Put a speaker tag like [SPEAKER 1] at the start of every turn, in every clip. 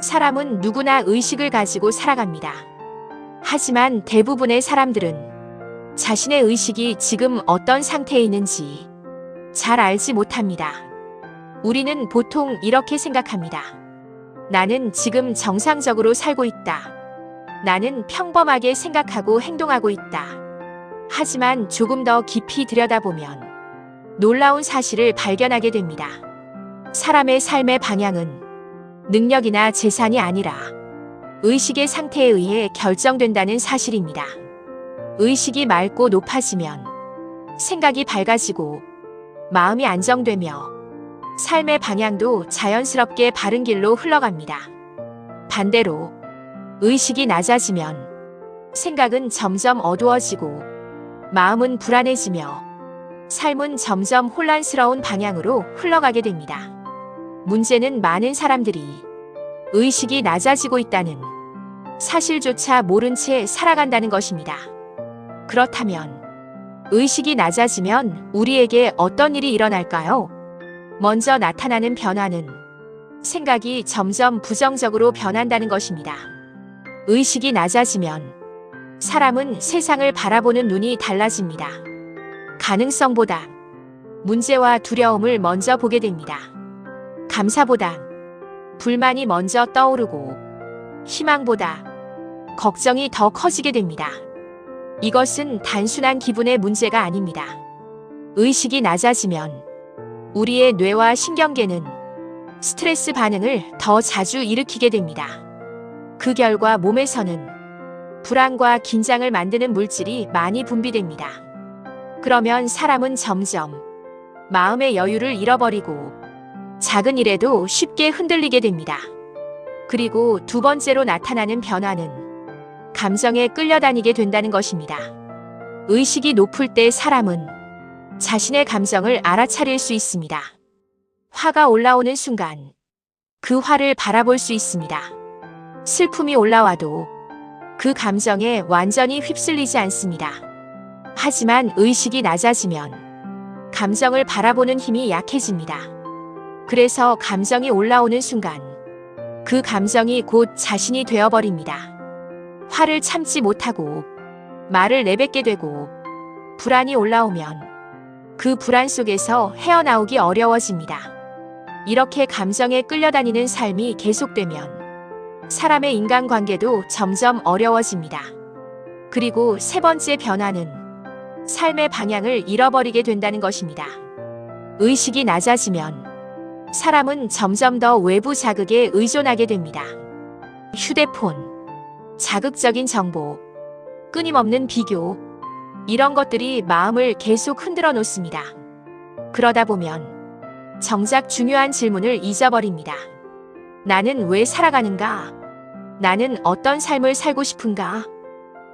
[SPEAKER 1] 사람은 누구나 의식을 가지고 살아갑니다. 하지만 대부분의 사람들은 자신의 의식이 지금 어떤 상태에 있는지 잘 알지 못합니다. 우리는 보통 이렇게 생각합니다. 나는 지금 정상적으로 살고 있다. 나는 평범하게 생각하고 행동하고 있다. 하지만 조금 더 깊이 들여다보면 놀라운 사실을 발견하게 됩니다. 사람의 삶의 방향은 능력이나 재산이 아니라 의식의 상태에 의해 결정된다는 사실입니다. 의식이 맑고 높아지면 생각이 밝아지고 마음이 안정되며 삶의 방향도 자연스럽게 바른 길로 흘러갑니다. 반대로 의식이 낮아지면 생각은 점점 어두워지고 마음은 불안해지며 삶은 점점 혼란스러운 방향으로 흘러가게 됩니다. 문제는 많은 사람들이 의식이 낮아지고 있다는 사실조차 모른 채 살아간다는 것입니다. 그렇다면 의식이 낮아지면 우리에게 어떤 일이 일어날까요? 먼저 나타나는 변화는 생각이 점점 부정적으로 변한다는 것입니다. 의식이 낮아지면 사람은 세상을 바라보는 눈이 달라집니다. 가능성보다 문제와 두려움을 먼저 보게 됩니다. 감사보다 불만이 먼저 떠오르고 희망보다 걱정이 더 커지게 됩니다. 이것은 단순한 기분의 문제가 아닙니다. 의식이 낮아지면 우리의 뇌와 신경계는 스트레스 반응을 더 자주 일으키게 됩니다. 그 결과 몸에서는 불안과 긴장을 만드는 물질이 많이 분비됩니다. 그러면 사람은 점점 마음의 여유를 잃어버리고 작은 일에도 쉽게 흔들리게 됩니다. 그리고 두 번째로 나타나는 변화는 감정에 끌려다니게 된다는 것입니다. 의식이 높을 때 사람은 자신의 감정을 알아차릴 수 있습니다. 화가 올라오는 순간 그 화를 바라볼 수 있습니다. 슬픔이 올라와도 그 감정에 완전히 휩쓸리지 않습니다. 하지만 의식이 낮아지면 감정을 바라보는 힘이 약해집니다. 그래서 감정이 올라오는 순간 그 감정이 곧 자신이 되어버립니다. 화를 참지 못하고 말을 내뱉게 되고 불안이 올라오면 그 불안 속에서 헤어나오기 어려워집니다. 이렇게 감정에 끌려다니는 삶이 계속되면 사람의 인간관계도 점점 어려워집니다. 그리고 세 번째 변화는 삶의 방향을 잃어버리게 된다는 것입니다. 의식이 낮아지면 사람은 점점 더 외부 자극에 의존하게 됩니다. 휴대폰, 자극적인 정보, 끊임없는 비교, 이런 것들이 마음을 계속 흔들어 놓습니다. 그러다 보면 정작 중요한 질문을 잊어버립니다. 나는 왜 살아가는가? 나는 어떤 삶을 살고 싶은가?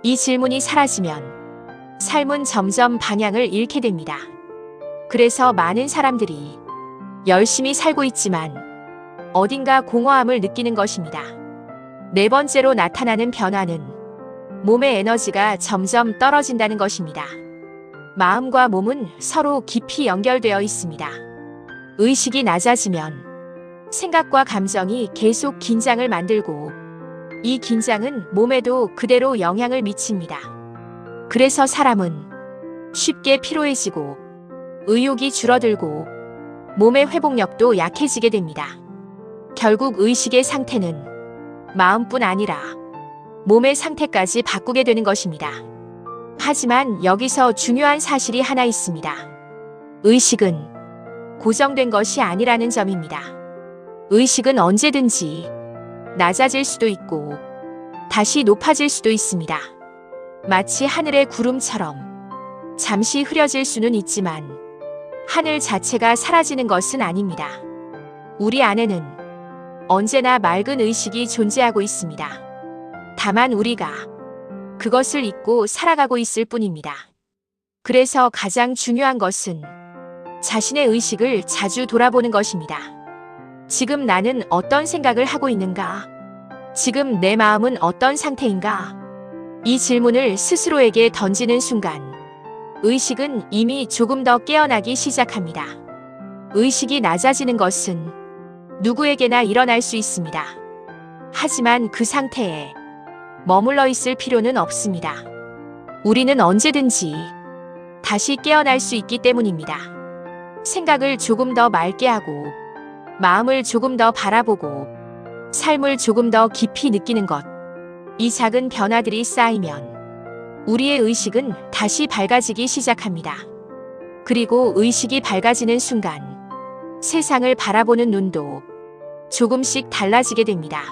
[SPEAKER 1] 이 질문이 사라지면 삶은 점점 방향을 잃게 됩니다. 그래서 많은 사람들이 열심히 살고 있지만 어딘가 공허함을 느끼는 것입니다. 네 번째로 나타나는 변화는 몸의 에너지가 점점 떨어진다는 것입니다. 마음과 몸은 서로 깊이 연결되어 있습니다. 의식이 낮아지면 생각과 감정이 계속 긴장을 만들고 이 긴장은 몸에도 그대로 영향을 미칩니다. 그래서 사람은 쉽게 피로해지고 의욕이 줄어들고 몸의 회복력도 약해지게 됩니다. 결국 의식의 상태는 마음뿐 아니라 몸의 상태까지 바꾸게 되는 것입니다. 하지만 여기서 중요한 사실이 하나 있습니다. 의식은 고정된 것이 아니라는 점입니다. 의식은 언제든지 낮아질 수도 있고 다시 높아질 수도 있습니다. 마치 하늘의 구름처럼 잠시 흐려질 수는 있지만 하늘 자체가 사라지는 것은 아닙니다. 우리 안에는 언제나 맑은 의식이 존재하고 있습니다. 다만 우리가 그것을 잊고 살아가고 있을 뿐입니다. 그래서 가장 중요한 것은 자신의 의식을 자주 돌아보는 것입니다. 지금 나는 어떤 생각을 하고 있는가? 지금 내 마음은 어떤 상태인가? 이 질문을 스스로에게 던지는 순간 의식은 이미 조금 더 깨어나기 시작합니다. 의식이 낮아지는 것은 누구에게나 일어날 수 있습니다. 하지만 그 상태에 머물러 있을 필요는 없습니다. 우리는 언제든지 다시 깨어날 수 있기 때문입니다. 생각을 조금 더 맑게 하고, 마음을 조금 더 바라보고, 삶을 조금 더 깊이 느끼는 것. 이 작은 변화들이 쌓이면 우리의 의식은 다시 밝아지기 시작합니다. 그리고 의식이 밝아지는 순간 세상을 바라보는 눈도 조금씩 달라지게 됩니다.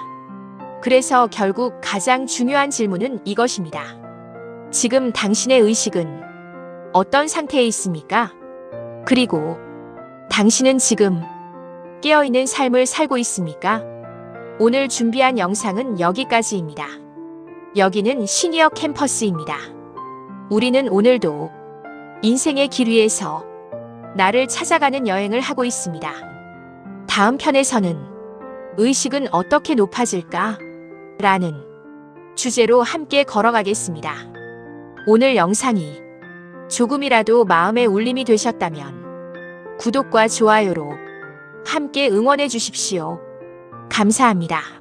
[SPEAKER 1] 그래서 결국 가장 중요한 질문은 이것입니다. 지금 당신의 의식은 어떤 상태에 있습니까? 그리고 당신은 지금 깨어있는 삶을 살고 있습니까? 오늘 준비한 영상은 여기까지입니다. 여기는 시니어 캠퍼스입니다. 우리는 오늘도 인생의 길 위에서 나를 찾아가는 여행을 하고 있습니다. 다음 편에서는 의식은 어떻게 높아질까? 라는 주제로 함께 걸어가겠습니다. 오늘 영상이 조금이라도 마음의 울림이 되셨다면 구독과 좋아요로 함께 응원해 주십시오. 감사합니다.